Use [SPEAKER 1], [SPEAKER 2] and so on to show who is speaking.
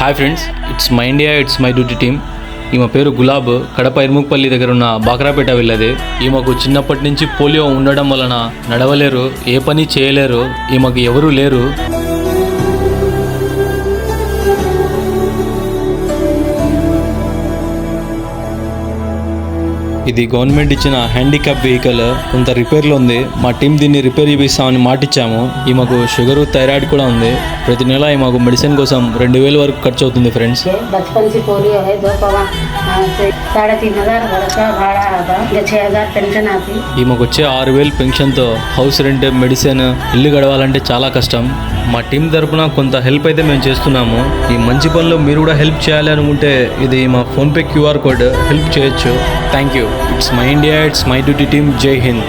[SPEAKER 1] Hi friends, it's my India, it's my duty team. ఈమె పేరు గులాబ్. కడప ఇర్ముక్పల్లి దగ్గర ఉన్న బాక్రాపేట వెళ్ళేది. ఈమెకు చిన్నప్పటి నుంచి పోలియో ఉండడం వలన నడవలేరు, ఏ పని చేయలేరు, ఈమెకు ఎవరూ లేరు. ఇది గవర్నమెంట్ ఇచ్చిన హ్యాండిక్యాప్ వెహికల్. కొంత రిపేర్లో ఉంది. మా టీం దీన్ని రిపేర్ చేపిస్తామని మాటిచ్చాము. ఈమెకు షుగరు, థైరాయిడ్ కూడా ఉంది. ప్రతి నెల ఈమెకు మెడిసిన్ కోసం 2000 వరకు ఖర్చు అవుతుంది ఫ్రెండ్స్. ఈమెకు వచ్చే 6000 పెన్షన్తో హౌస్ రెంట్, మెడిసిన్, ఇల్లు గడవాలంటే చాలా కష్టం. మా టీం తరపున కొంత హెల్ప్ అయితే మేము చేస్తున్నాము. ఈ మంచి పనిలో మీరు కూడా హెల్ప్ చేయాలి అనుకుంటే ఇది మా ఫోన్పే QR కోడ్, హెల్ప్ చేయొచ్చు. Thank you. It's my India, it's my duty team. జై హింద్.